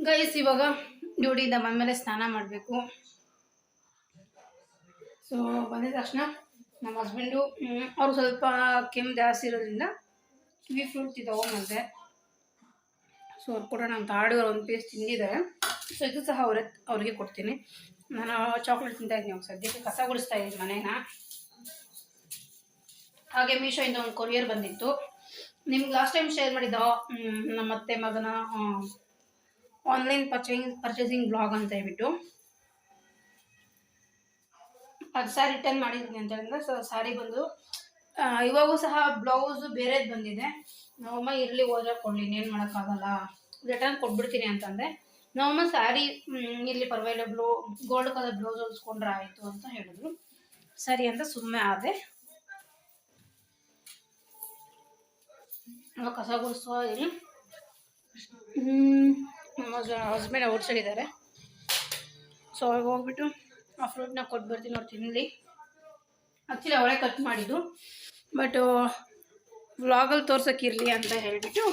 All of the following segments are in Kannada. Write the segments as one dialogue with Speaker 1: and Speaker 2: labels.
Speaker 1: ಗೈಸ್ ಇವಾಗ ಡ್ಯೂಟಿಯಿಂದ ಬಂದಮೇಲೆ ಸ್ನಾನ ಮಾಡಬೇಕು. ಸೊ ಬಂದಿದ ತಕ್ಷಣ ನಮ್ಮ ಹಸ್ಬೆಂಡು ಅವರು ಸ್ವಲ್ಪ ಕೆಮ್ಮು ಜಾಸ್ತಿ ಇರೋದ್ರಿಂದ ಕಿವಿ ಫ್ರೂಟ್ ತೊಗೊಂಬಂದೆ. ಸೊ ಅವ್ರು ಕೂಡ ನಮ್ಮ ತಾಡಿಯವರು ಒಂದು ಪೀಸ್ ತಿಂದಿದ್ದಾರೆ. ಸೊ ಇದು ಸಹ ಅವ್ರಿಗೆ ಕೊಡ್ತೀನಿ. ನಾನು ಚಾಕ್ಲೇಟ್ ತಿಂತಾ ಇದ್ದೀನಿ. ಸದ್ಯಕ್ಕೆ ಕಸ ಗುಡಿಸ್ತಾ ಇದ್ದೀನಿ ಮನೇನ. ಹಾಗೆ ಮೀಶೋಯಿಂದ ಒಂದು ಕೊರಿಯರ್ ಬಂದಿತ್ತು. ನಿಮ್ಗೆ ಲಾಸ್ಟ್ ಟೈಮ್ ಶೇರ್ ಮಾಡಿದ್ದ ನಮ್ಮ ಅತ್ತೆ ಮಗನ ಆನ್ಲೈನ್ ಪರ್ಚೇಸಿಂಗ್ ಬ್ಲಾಗ್ ಅಂತ ಹೇಳ್ಬಿಟ್ಟು ಅದು ಸ್ಯಾರಿ ರಿಟರ್ನ್ ಮಾಡಿದ್ದೀನಿ ಅಂತ ಹೇಳಿದ್ರೆ. ಸೊ ಸ್ಯಾರಿ ಬಂದು ಇವಾಗೂ ಸಹ ಬ್ಲೌಸು ಬೇರೆದು ಬಂದಿದೆ. ನಮ್ಮಮ್ಮ ಇರಲಿ ಹೋದ್ರೆ ಕೊಡಲಿ, ಇನ್ನೇನು ಮಾಡೋಕ್ಕಾಗಲ್ಲ, ರಿಟರ್ನ್ ಕೊಟ್ಬಿಡ್ತೀನಿ ಅಂತಂದೆ. ನಮ್ಮಮ್ಮ ಸ್ಯಾರಿ ಇರಲಿ ಪರವಾಗಿಲ್ಲ, ಗೋಲ್ಡ್ ಕಲರ್ ಬ್ಲೌಸ್ ಹೊಲ್ಸ್ಕೊಂಡ್ರೆ ಆಯಿತು ಅಂತ ಹೇಳಿದ್ರು. ಸರಿ ಅಂತ ಸುಮ್ಮನೆ ಆದೆ. ಇವಾಗ ಕಸ ಗುಡಿಸ್ತಾ ಇದ್ದೀನಿ. ನಮ್ಮ ಹಸ್ಬೆಂಡ್ ಔಟ್ ಸೈಡ್ ಇದ್ದಾರೆ. ಸೊ ಅವಾಗ ಹೋಗ್ಬಿಟ್ಟು ಆ ಫ್ರೂಟ್ನ ಕೊಟ್ಬಿಡ್ತೀನಿ, ಅವ್ರು ತಿನ್ನಲಿ. ಆ್ಯಕ್ಚುಲಿ ಅವಳೇ ಕಟ್ ಮಾಡಿದ್ದು, ಬಟ್ ವ್ಲಾಗಲ್ಲಿ ತೋರ್ಸೋಕ್ಕಿರಲಿ ಅಂತ ಹೇಳಿಬಿಟ್ಟು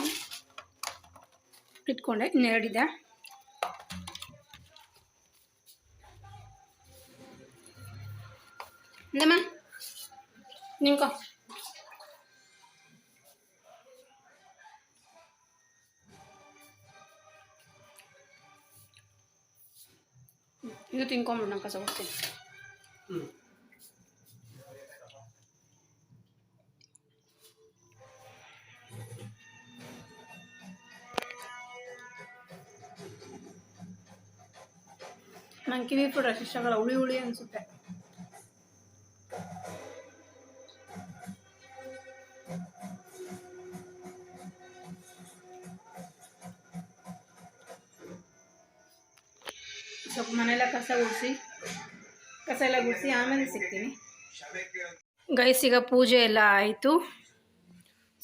Speaker 1: ಇಟ್ಕೊಂಡೆ. ಇನ್ನೆರಡಿದೆ. ಇಂದಮ್ಮ ನಿಮ್ಕ ಇದು ತಿನ್ಕೊಂಬಿಡು, ನಾನು ಕಸ ಕೊಡ್ತೀನಿ. ನಂಗೆ ಕಿವಿ ಫ್ರೂಟ್ ಅಷ್ಟು ಇಷ್ಟ ಆಗಲ್ಲ, ಹುಳಿ ಹುಳಿ ಅನಿಸುತ್ತೆ. ಸ್ವಲ್ಪ ಮನೆಯೆಲ್ಲ ಕಸ ಎಲ್ಲ ಗುಡಿಸಿ ಆಮೇಲೆ ಸಿಗ್ತೀನಿ. ಗೈಸ್ ಈಗ ಪೂಜೆ ಎಲ್ಲ ಆಯಿತು.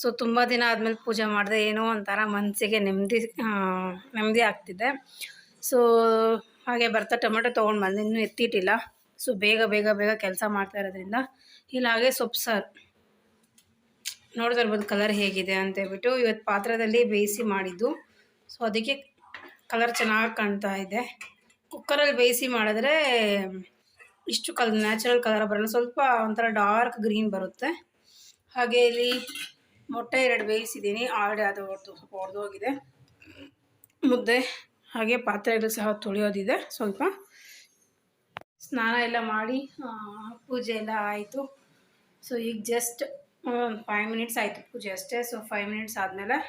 Speaker 1: ಸೊ ತುಂಬ ದಿನ ಆದಮೇಲೆ ಪೂಜೆ ಮಾಡಿದೆ. ಏನೋ ಒಂಥರ ಮನಸ್ಸಿಗೆ ನೆಮ್ಮದಿ ಆಗ್ತಿದೆ. ಸೊ ಹಾಗೆ ಬರ್ತಾ ಟೊಮೆಟೊ ತೊಗೊಂಡು ಬಂದು ಇನ್ನೂ ಎತ್ತಿಟ್ಟಿಲ್ಲ. ಸೊ ಬೇಗ ಕೆಲಸ ಮಾಡ್ತಾ ಇರೋದ್ರಿಂದ ಇಲ್ಲ. ಹಾಗೆ ಸೊಪ್ಪು ಸಾರು ನೋಡ್ತಾ ಇರ್ಬೋದು ಕಲರ್ ಹೇಗಿದೆ ಅಂತ ಹೇಳ್ಬಿಟ್ಟು. ಇವತ್ತು ಪಾತ್ರದಲ್ಲಿ ಬೇಯಿಸಿ ಮಾಡಿದ್ದು. ಸೊ ಅದಕ್ಕೆ ಕಲರ್ ಚೆನ್ನಾಗಿ ಕಾಣ್ತಾ ಇದೆ. ಕುಕ್ಕರಲ್ಲಿ ಬೇಯಿಸಿ ಮಾಡಿದ್ರೆ ಇಷ್ಟು ನ್ಯಾಚುರಲ್ ಕಲರ್ ಬರಲ್ಲ, ಸ್ವಲ್ಪ ಒಂಥರ ಡಾರ್ಕ್ ಗ್ರೀನ್ ಬರುತ್ತೆ. ಹಾಗೆ ಇಲ್ಲಿ ಮೊಟ್ಟೆ 2 ಬೇಯಿಸಿದ್ದೀನಿ. ಆಲ್ರೆಡಿ ಅದು ಸ್ವಲ್ಪ ಹೊಡೆದೋಗಿದೆ. ಮುದ್ದೆ ಹಾಗೆ ಪಾತ್ರೆಗಳು ಸಹ ತೊಳೆಯೋದಿದೆ ಸ್ವಲ್ಪ. ಸ್ನಾನ ಎಲ್ಲ ಮಾಡಿ ಪೂಜೆ ಎಲ್ಲ ಆಯಿತು. ಸೊ ಈಗ ಜಸ್ಟ್ 5 ಮಿನಿಟ್ಸ್ ಆಯಿತು ಪೂಜೆ ಅಷ್ಟೇ. ಸೊ 5 ಮಿನಿಟ್ಸ್ ಆದಮೇಲೆ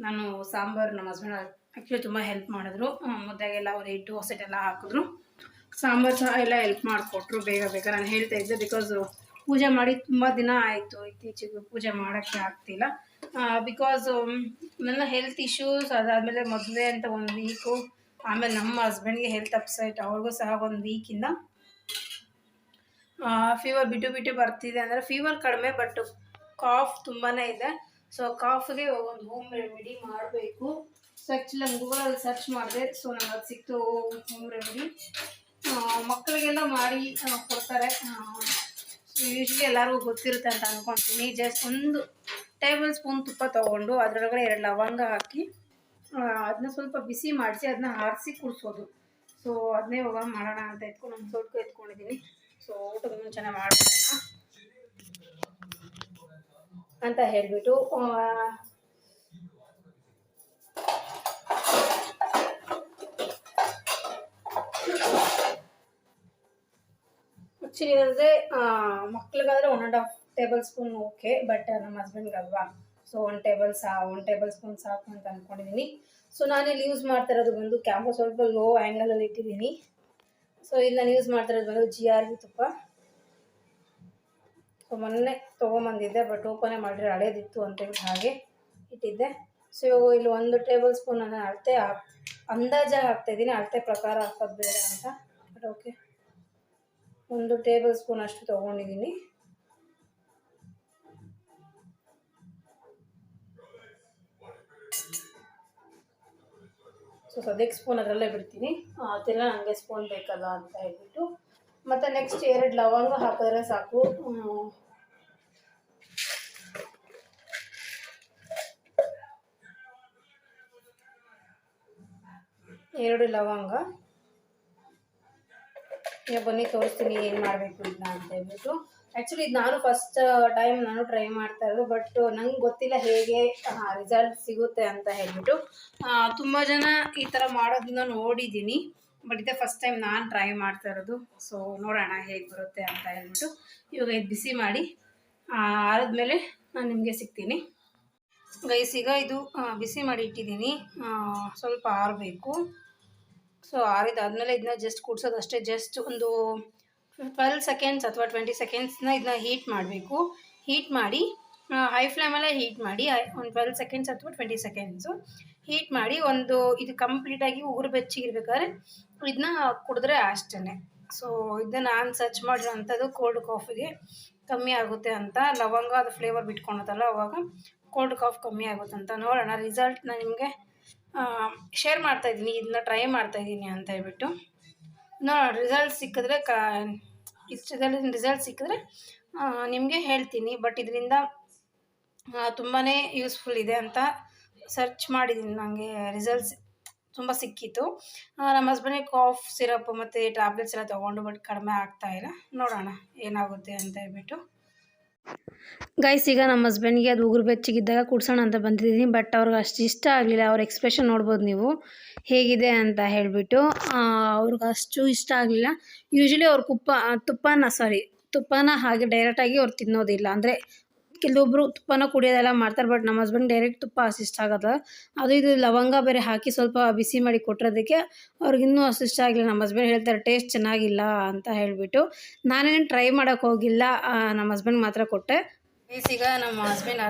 Speaker 1: ನಾನು ಸಾಂಬಾರು, ನಮ್ಮ ಹಸ್ಬೆಂಡ್ ಆ್ಯಕ್ಚುಲಿ ತುಂಬ ಹೆಲ್ಪ್ ಮಾಡಿದ್ರು. ಮುದ್ದೆಗೆಲ್ಲ ಅವ್ರು ಹಿಟ್ಟು ಹೊಸಟೆಲ್ಲ ಹಾಕಿದ್ರು. ಸಾಂಬಾರು ಸಹ ಎಲ್ಲ ಹೆಲ್ಪ್ ಮಾಡಿಕೊಟ್ರು ಬೇಗ. ನಾನು ಹೇಳ್ತಾ ಇದ್ದೆ, ಬಿಕಾಸ್ ಪೂಜೆ ಮಾಡಿ ತುಂಬ ದಿನ ಆಯಿತು. ಇತ್ತೀಚೆಗೆ ಪೂಜೆ ಮಾಡೋಕ್ಕೆ ಆಗ್ತಿಲ್ಲ. ಬಿಕಾಸ್ ನನ್ನ ಹೆಲ್ತ್ ಇಶ್ಯೂಸ್, ಅದಾದಮೇಲೆ ಮದುವೆ ಅಂತ 1 ವೀಕು, ಆಮೇಲೆ ನಮ್ಮ ಹಸ್ಬೆಂಡ್ಗೆ ಹೆಲ್ತ್ ಅಪ್ಸೆಟ್, ಅವ್ರಿಗೂ ಸಹ 1 ವೀಕಿಂದ ಫೀವರ್ ಬಿಟ್ಟು ಬರ್ತಿದೆ. ಅಂದರೆ ಫೀವರ್ ಕಡಿಮೆ, ಬಟ್ ಕಾಫ್ ತುಂಬಾ ಇದೆ. ಸೊ ಕಾಫ್ಗೆ ಒಂದು ಹೋಮ್ ರೆಮಿಡಿ ಮಾಡಬೇಕು. ಸೊ ಆ್ಯಕ್ಚುಲಿ ನಾನು ಗೂಗಲಲ್ಲಿ ಸರ್ಚ್ ಮಾಡಿದೆ. ಸೊ ನನಗೆ ಅದು ಸಿಕ್ತು ಹೋಮ್ ರೆಮಿಡಿ. ಮಕ್ಕಳಿಗೆಲ್ಲ ಮಾಡಿ ಕೊಡ್ತಾರೆ. ಸೊ ಯೂಶ್ವಲಿ ಎಲ್ಲರಿಗೂ ಗೊತ್ತಿರುತ್ತೆ ಅಂತ ಅಂದ್ಕೊತೀನಿ. ಜಸ್ಟ್ 1 ಟೇಬಲ್ ಸ್ಪೂನ್ ತುಪ್ಪ ತೊಗೊಂಡು ಅದರೊಳಗಡೆ 2 ಲವಂಗ ಹಾಕಿ ಅದನ್ನ ಸ್ವಲ್ಪ ಬಿಸಿ ಮಾಡಿಸಿ ಅದನ್ನ ಆರಿಸಿ ಕುಡಿಸೋದು. ಸೊ ಅದನ್ನೇ ಇವಾಗ ಮಾಡೋಣ ಅಂತ ಎತ್ಕೊಂಡು ಒಂದು ಸ್ವಲ್ಪ ಎತ್ಕೊಂಡಿದ್ದೀನಿ. ಸೊ ಊಟದ ಮುಂಚೆನೇ ಮಾಡ್ಬೋಣ ಅಂತ ಹೇಳಿಬಿಟ್ಟು ಆ್ಯಕ್ಚುಲಿ ಏನಂದರೆ ಮಕ್ಳಿಗಾದರೆ 1.5 ಟೇಬಲ್ ಸ್ಪೂನ್ ಓಕೆ, ಬಟ್ ನಮ್ಮ ಹಸ್ಬೆಂಡ್ಗಲ್ವಾ, ಸೊ 1 ಟೇಬಲ್ ಸ್ಪೂನ್ ಸಾಕು ಅಂತ ಅಂದ್ಕೊಂಡಿದ್ದೀನಿ. ಸೊ ನಾನಿಲ್ಲಿ ಯೂಸ್ ಮಾಡ್ತಾ ಇರೋದು ಬಂದು ಕ್ಯಾಮ್ರಾ ಸ್ವಲ್ಪ ಲೋ ಆ್ಯಂಗಲಲ್ಲಿ ಇಟ್ಟಿದ್ದೀನಿ. ಸೊ ಇಲ್ಲಿ ನಾನು ಯೂಸ್ ಮಾಡ್ತಾ ಇರೋದು ಬಂದು GRB ತುಪ್ಪ. ಸೊ ಮೊನ್ನೆ ತೊಗೊಂಬಂದಿದ್ದೆ, ಬಟ್ ಓಪನೇ ಮಾಡಿದ್ರೆ ಹಳೇದಿತ್ತು ಅಂತೇಳ್ಬಿಟ್ಟು ಹಾಗೆ ಇಟ್ಟಿದ್ದೆ. ಸೊ ಇವಾಗ ಇಲ್ಲಿ 1 ಟೇಬಲ್ ಸ್ಪೂನ್ ನಾನು ಅಂದಾಜಾಗಿ ಹಾಕ್ತಾಯಿದ್ದೀನಿ, ಅಳತೆ ಪ್ರಕಾರ ಹಾಕೋದು ಬೇಡ ಅಂತ. ಬಟ್ ಓಕೆ, 1 ಟೇಬಲ್ ಸ್ಪೂನ್ ಅಷ್ಟು ತೊಗೊಂಡಿದ್ದೀನಿ. ಸೊ ಸದ್ಯಕ್ಕೆ ಸ್ಪೂನ್ ಅದರಲ್ಲೇ ಬಿಡ್ತೀನಿ. ತಿರ್ಗಾ ನನಗೆ ಸ್ಪೂನ್ ಬೇಕಲ್ಲ ಅಂತ ಹೇಳ್ಬಿಟ್ಟು. ಮತ್ತು ನೆಕ್ಸ್ಟ್ 2 ಲವಂಗ ಹಾಕಿದ್ರೆ ಸಾಕು. 2 ಲವಂಗ. ಈಗ ಬನ್ನಿ ತೋರಿಸ್ತೀನಿ ಏನು ಮಾಡಬೇಕು ಇದನ್ನ ಅಂತ ಹೇಳ್ಬಿಟ್ಟು. ಆ್ಯಕ್ಚುಲಿ ಇದು ನಾನು ಫಸ್ಟ್ ಟೈಮ್ ನಾನು ಟ್ರೈ ಮಾಡ್ತಾ ಇರೋದು, ಬಟ್ ನಂಗೆ ಗೊತ್ತಿಲ್ಲ ಹೇಗೆ ರಿಸಲ್ಟ್ ಸಿಗುತ್ತೆ ಅಂತ ಹೇಳ್ಬಿಟ್ಟು. ತುಂಬ ಜನ ಈ ಥರ ಮಾಡೋದನ್ನ ನೋಡಿದ್ದೀನಿ, ಬಟ್ ಇದೇ ಫಸ್ಟ್ ಟೈಮ್ ನಾನು ಟ್ರೈ ಮಾಡ್ತಾ ಇರೋದು. ಸೊ ನೋಡೋಣ ಹೇಗೆ ಬರುತ್ತೆ ಅಂತ ಹೇಳ್ಬಿಟ್ಟು. ಇವಾಗ ಇದು ಬಿಸಿ ಮಾಡಿ ಆರಿದ್ಮೇಲೆ ನಾನು ನಿಮಗೆ ಸಿಗ್ತೀನಿ ಗೈಸ್. ಈಗ ಇದು ಬಿಸಿ ಮಾಡಿ ಇಟ್ಟಿದ್ದೀನಿ, ಸ್ವಲ್ಪ ಆರಬೇಕು. ಸೊ ಆರಿದಾದ್ಮೇಲೆ ಇದನ್ನ ಜಸ್ಟ್ ಕುಡ್ಸೋದು ಅಷ್ಟೇ. ಜಸ್ಟ್ ಒಂದು 12 ಸೆಕೆಂಡ್ಸ್ ಅಥವಾ 20 ಸೆಕೆಂಡ್ಸ್ನ ಇದನ್ನ ಹೀಟ್ ಮಾಡಬೇಕು. ಹೀಟ್ ಮಾಡಿ ಹೈ ಫ್ಲೇಮಲ್ಲೇ ಹೀಟ್ ಮಾಡಿ ಒಂದು 12 ಸೆಕೆಂಡ್ಸ್ ಅಥವಾ 20 ಸೆಕೆಂಡ್ಸು ಹೀಟ್ ಮಾಡಿ ಒಂದು ಇದು ಕಂಪ್ಲೀಟಾಗಿ ಉಗುರು ಬೆಚ್ಚಗಿರ್ಬೇಕಾದ್ರೆ ಇದನ್ನ ಕುಡಿದ್ರೆ ಅಷ್ಟೇ. ಸೊ ಇದನ್ನ ನಾನು ಸರ್ಚ್ ಮಾಡಿರೋಂಥದ್ದು ಕೋಲ್ಡ್ ಕಾಫಿಗೆ ಕಮ್ಮಿ ಆಗುತ್ತೆ ಅಂತ. ಲವಂಗ ಅದು ಫ್ಲೇವರ್ ಬಿಟ್ಕೊಳತ್ತಲ್ಲ, ಅವಾಗ ಕೋಲ್ಡ್ ಕಾಫ್ ಕಮ್ಮಿ ಆಗುತ್ತೆ ಅಂತ. ನೋಡೋಣ ರಿಸಲ್ಟ್ನ ನಿಮಗೆ ಶೇರ್ ಮಾಡ್ತಾಯಿದ್ದೀನಿ, ಇದನ್ನ ಟ್ರೈ ಮಾಡ್ತಾಯಿದ್ದೀನಿ ಅಂತ ಹೇಳ್ಬಿಟ್ಟು. ರಿಸಲ್ಟ್ ಸಿಕ್ಕಿದ್ರೆ ಇಷ್ಟದಲ್ಲಿ ರಿಸಲ್ಟ್ ಸಿಕ್ಕಿದ್ರೆ ನಿಮಗೆ ಹೇಳ್ತೀನಿ. ಬಟ್ ಇದರಿಂದ ತುಂಬಾ ಯೂಸ್ಫುಲ್ ಇದೆ ಅಂತ ಸರ್ಚ್ ಮಾಡಿದ್ದೀನಿ, ನನಗೆ ರಿಸಲ್ಟ್ಸ್ ತುಂಬ ಸಿಕ್ಕಿತ್ತು. ನಮ್ಮ ಹಸ್ಬೆಂಡಿಗೆ ಕಾಫ್ ಸಿರಪ್ ಮತ್ತು ಟ್ಯಾಬ್ಲೆಟ್ಸ್ ಎಲ್ಲ ತೊಗೊಂಡು, ಬಟ್ ಕಡಿಮೆ ಆಗ್ತಾಯಿಲ್ಲ. ನೋಡೋಣ ಏನಾಗುತ್ತೆ ಅಂತ ಹೇಳ್ಬಿಟ್ಟು. ಗೈಸ್ ಈಗ ನಮ್ಮ ಹಸ್ಬೆಂಡ್ಗೆ ಅದು ಉಗುರು ಬೆಚ್ಚಗಿದ್ದಾಗ ಕುಡ್ಸೋಣ ಅಂತ ಬಂದಿದ್ದೀನಿ, ಬಟ್ ಅವ್ರಿಗೆ ಅಷ್ಟು ಇಷ್ಟ ಆಗಲಿಲ್ಲ. ಅವ್ರ ಎಕ್ಸ್ಪ್ರೆಷನ್ ನೋಡ್ಬೋದು ನೀವು ಹೇಗಿದೆ ಅಂತ ಹೇಳಿಬಿಟ್ಟು. ಅವ್ರಿಗೆ ಅಷ್ಟು ಇಷ್ಟ ಆಗಲಿಲ್ಲ. ಯೂಶ್ವಲಿ ಅವ್ರು ತುಪ್ಪನ ಹಾಗೆ ಡೈರೆಕ್ಟಾಗಿ ಅವ್ರು ತಿನ್ನೋದಿಲ್ಲ. ಅಂದರೆ ಕೆಲವೊಬ್ಬರು ತುಪ್ಪನ ಕುಡಿಯೋದೆಲ್ಲ ಮಾಡ್ತಾರೆ, ಬಟ್ ನಮ್ಮ ಹಸ್ಬೆಂಡ್ ಡೈರೆಕ್ಟ್ ತುಪ್ಪ ಅಷ್ಟು ಇಷ್ಟ ಆಗೋದು. ಅದು ಇದು ಲವಂಗ ಬೇರೆ ಹಾಕಿ ಸ್ವಲ್ಪ ಬಿಸಿ ಮಾಡಿ ಕೊಟ್ಟಿರೋದಕ್ಕೆ ಅವ್ರಿಗಿನ್ನೂ ಅಷ್ಟು ಇಷ್ಟ ಆಗಿಲ್ಲ. ನಮ್ಮ ಹಸ್ಬೆಂಡ್ ಹೇಳ್ತಾರೆ ಟೇಸ್ಟ್ ಚೆನ್ನಾಗಿಲ್ಲ ಅಂತ ಹೇಳಿಬಿಟ್ಟು. ನಾನೇನು ಟ್ರೈ ಮಾಡೋಕ್ಕೆ ಹೋಗಿಲ್ಲ, ನಮ್ಮ ಹಸ್ಬೆಂಡ್ ಮಾತ್ರ ಕೊಟ್ಟೆ. ಈಗ ನಮ್ಮ ಹಸ್ಬೆಂಡ್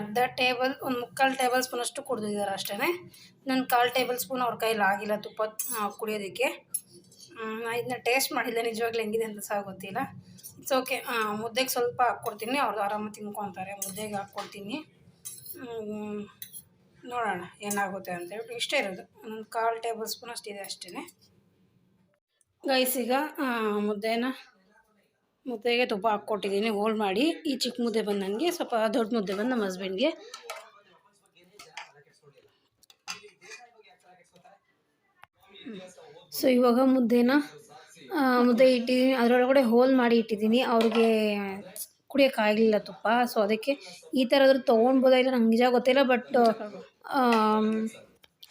Speaker 1: ಒಂದು 3/4 ಟೇಬಲ್ ಸ್ಪೂನ್ ಅಷ್ಟು ಕುಡಿದಿದ್ದಾರೆ ಅಷ್ಟೇ. ನನ್ನ 1/4 ಟೇಬಲ್ ಸ್ಪೂನ್ ಅವ್ರ ಕೈಲಿ ಆಗಿಲ್ಲ ತುಪ್ಪ ಕುಡಿಯೋದಕ್ಕೆ. ಇದನ್ನ ಟೇಸ್ಟ್ ಮಾಡಿಲ್ಲ, ನಿಜವಾಗ್ಲೂ ಹೆಂಗಿದೆ ಅಂತ ಸಹ ಗೊತ್ತಿಲ್ಲ. It's okay. ಮುದ್ದೆಗೆ ಸ್ವಲ್ಪ ಹಾಕ್ಕೊಡ್ತೀನಿ, ಅವ್ರದ್ದು ಆರಾಮಾಗಿ ತಿನ್ಕೊತಾರೆ. ಮುದ್ದೆಗೆ ಹಾಕ್ಕೊಡ್ತೀನಿ, ನೋಡೋಣ ಏನಾಗುತ್ತೆ ಅಂತ ಹೇಳ್ಬಿಟ್ಟು. ಇಷ್ಟೇ ಇರೋದು, ಒಂದು 1/4 ಟೇಬಲ್ ಸ್ಪೂನ್ ಅಷ್ಟಿದೆ ಅಷ್ಟೇ ಗೈಸ್. ಈಗ ಮುದ್ದೆಗೆ ತುಪ್ಪ ಹಾಕ್ಕೊಟ್ಟಿದ್ದೀನಿ ಹೋಲ್ ಮಾಡಿ. ಈ ಚಿಕ್ಕ ಮುದ್ದೆ ಬಂದು ನನಗೆ, ಸ್ವಲ್ಪ ದೊಡ್ಡ ಮುದ್ದೆ ಬಂದು ನಮ್ಮ ಹಸ್ಬೆಂಡ್ಗೆ. ಸೊ ಇವಾಗ ಮುದ್ದೆ ಇಟ್ಟಿದ್ದೀನಿ, ಅದರೊಳಗಡೆ ಹೋಲ್ ಮಾಡಿ ಇಟ್ಟಿದ್ದೀನಿ. ಅವ್ರಿಗೆ ಕುಡಿಯೋಕ್ಕಾಗಲಿಲ್ಲ ತುಪ್ಪ, ಸೊ ಅದಕ್ಕೆ ಈ ಥರದ್ರು ತೊಗೊಳ್ಬೋದಾ ಇಲ್ಲ ನಂಗೆ ನಿಜ ಗೊತ್ತಿಲ್ಲ, ಬಟ್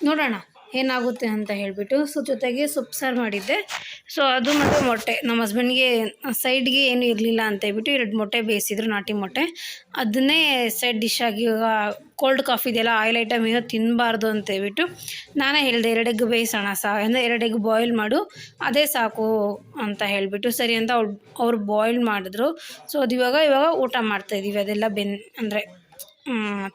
Speaker 1: ನೋಡೋಣ ಏನಾಗುತ್ತೆ ಅಂತ ಹೇಳಿಬಿಟ್ಟು. ಸೊ ಜೊತೆಗೆ ಸೊಪ್ಪು ಸಾರು ಮಾಡಿದ್ದೆ. ಸೊ ಅದು ಮತ್ತು ಮೊಟ್ಟೆ, ನಮ್ಮ ಹಸ್ಬೆಂಡ್ಗೆ ಸೈಡ್ಗೆ ಏನೂ ಇರಲಿಲ್ಲ ಅಂತ ಹೇಳ್ಬಿಟ್ಟು 2 ಮೊಟ್ಟೆ ಬೇಯಿಸಿದ್ರು, ನಾಟಿ ಮೊಟ್ಟೆ. ಅದನ್ನೇ ಸೈಡ್ ಡಿಶ್ ಆಗಿ, ಕೋಲ್ಡ್ ಕಾಫಿ ಇದೆಯಲ್ಲ ಆಯಿಲ್ ಐಟಮ್ ಏನೋ ತಿನ್ನಬಾರ್ದು ಅಂತ ಹೇಳ್ಬಿಟ್ಟು ನಾನೇ ಹೇಳಿದೆ 2 ಎಗ್ ಬೇಯಿಸೋಣ ಅಂದರೆ 2 ಎಗ್ ಬಾಯ್ಲ್ ಮಾಡು, ಅದೇ ಸಾಕು ಅಂತ ಹೇಳಿಬಿಟ್ಟು. ಸರಿ ಅಂತ ಅವ್ರು ಬಾಯ್ಲ್ ಮಾಡಿದ್ರು. ಸೊ ಅದು ಇವಾಗ ಊಟ ಮಾಡ್ತಾಯಿದ್ದೀವಿ. ಅದೆಲ್ಲ ಅಂದರೆ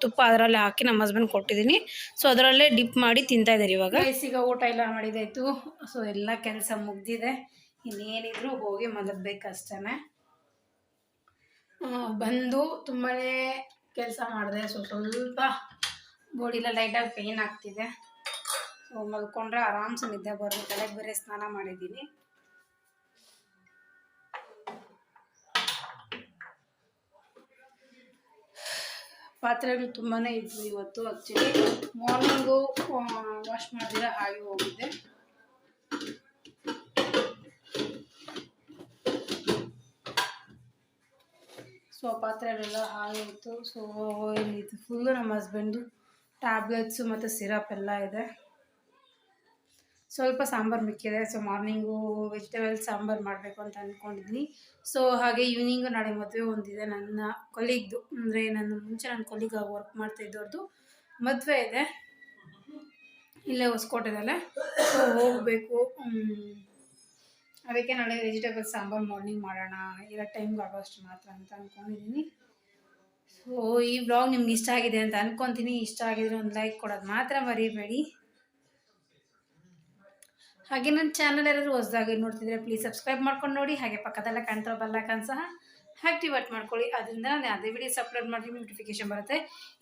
Speaker 1: ತುಪ್ಪ ಅದರಲ್ಲೇ ಹಾಕಿ ನಮ್ಮ ಹಸ್ಬೆಂಡ್ ಕೊಟ್ಟಿದ್ದೀನಿ. ಸೊ ಅದರಲ್ಲೇ ಡಿಪ್ ಮಾಡಿ ತಿಂತಾಯಿದ್ದಾರೆ ಇವಾಗ. ಈಗ ಊಟ ಎಲ್ಲ ಮಾಡಿದಾಯಿತು. ಸೊ ಎಲ್ಲ ಕೆಲಸ ಮುಗ್ದಿದೆ, ಇನ್ನೇನಿದ್ರು ಹೋಗಿ ಮಲಗಬೇಕಷ್ಟೇ. ಬಂದು ತುಂಬಾ ಕೆಲಸ ಮಾಡಿದೆ. ಸ್ವಲ್ಪ ಬಾಡಿಲ್ಲ ಲೈಟಾಗಿ ಪೇಯ್ನ್ ಆಗ್ತಿದೆ. ಸೊ ಮಲ್ಕೊಂಡ್ರೆ ಆರಾಮ್ಸೆ ನಿದ್ದೆ ಬರೋದು. ತಲೆಗೆ ಬೇರೆ ಸ್ನಾನ ಮಾಡಿದ್ದೀನಿ. ಪಾತ್ರೆಗಳು ತುಂಬಾ ಇದ್ವು ಇವತ್ತು. ಆ್ಯಕ್ಚುಲಿ ಮಾರ್ನಿಂಗು ವಾಶ್ ಮಾಡಿದ್ರೆ ಹಾಗೆ ಹೋಗಿದ್ದೆ. ಸೊ ಪಾತ್ರೆಗಳೆಲ್ಲ ಹಾಗೆ ಇತ್ತು. ಸೊ ಇಲ್ಲಿ ಫುಲ್ಲು ನಮ್ಮ ಹಸ್ಬೆಂಡು ಟ್ಯಾಬ್ಲೆಟ್ಸು ಮತ್ತು ಸಿರಪ್ ಎಲ್ಲ ಇದೆ. ಸ್ವಲ್ಪ ಸಾಂಬಾರು ಮಿಕ್ಕಿದೆ. ಸೊ ಮಾರ್ನಿಂಗು ವೆಜಿಟೇಬಲ್ ಸಾಂಬಾರು ಮಾಡಬೇಕು ಅಂತ ಅಂದ್ಕೊಂಡಿದ್ದೀನಿ. ಸೊ ಹಾಗೆ ಈವ್ನಿಂಗು ನಾಳೆ ಮದುವೆ ಒಂದಿದೆ ನನ್ನ ಕೊಲೀಗ್ದು, ಅಂದರೆ ನನ್ನ ಕೊಲೀಗ್ ವರ್ಕ್ ಮಾಡ್ತಾಯಿದ್ದವ್ರದ್ದು ಮದುವೆ ಇದೆ ಇಲ್ಲೇ ಹೊಸಕೋಟೆದಲ್ಲೇ. ಸೊ ಹೋಗಬೇಕು. ಅದಕ್ಕೆ ನಾಳೆ ವೆಜಿಟೇಬಲ್ ಸಾಂಬಾರು ಮಾರ್ನಿಂಗ್ ಮಾಡೋಣ, ಇರೋ ಟೈಮ್ಗೆ ಆಗೋಷ್ಟು ಮಾತ್ರ ಅಂತ ಅಂದ್ಕೊಂಡಿದ್ದೀನಿ. ಸೊ ಈ ವ್ಲಾಗ್ ನಿಮ್ಗೆ ಇಷ್ಟ ಆಗಿದೆ ಅಂತ ಅಂದ್ಕೊತೀನಿ. ಇಷ್ಟ ಆಗಿದ್ರೆ ಒಂದು ಲೈಕ್ ಕೊಡೋದು ಮಾತ್ರ ಮರಿಬೇಡಿ. ಹಾಗೆ ನನ್ನ ಚಾನಲ್ ಯಾರಾದರೂ ಹೊಸದಾಗಿ ನೋಡ್ತಿದ್ರೆ ಪ್ಲೀಸ್ ಸಬ್ಸ್ಕ್ರೈಬ್ ಮಾಡ್ಕೊಂಡು ನೋಡಿ. ಹಾಗೆ ಪಕ್ಕದಲ್ಲೇ ಕಾಣ್ತಾ ಬೆಲ್ಲೈಕನ್ ಸಹ ಆ್ಯಕ್ಟಿವೇಟ್ ಮಾಡ್ಕೊಳ್ಳಿ. ಅದರಿಂದ ನಾನು ಅದೇ ವಿಡಿಯೋಸ್ ಅಪ್ಲೋಡ್ ಮಾಡಿ ನೋಟಿಫಿಕೇಶನ್ ಬರುತ್ತೆ.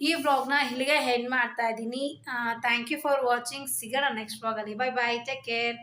Speaker 1: ಈ ವ್ಲಾಗ್ನ ಇಲ್ಲಿಗೆ ಹೆಂಡ್ ಮಾಡ್ತಾ ಇದ್ದೀನಿ. Thank you for watching. ಸಿಗೋಣ ನೆಕ್ಸ್ಟ್ ವ್ಲಾಗಲ್ಲಿ. Bye bye, take care.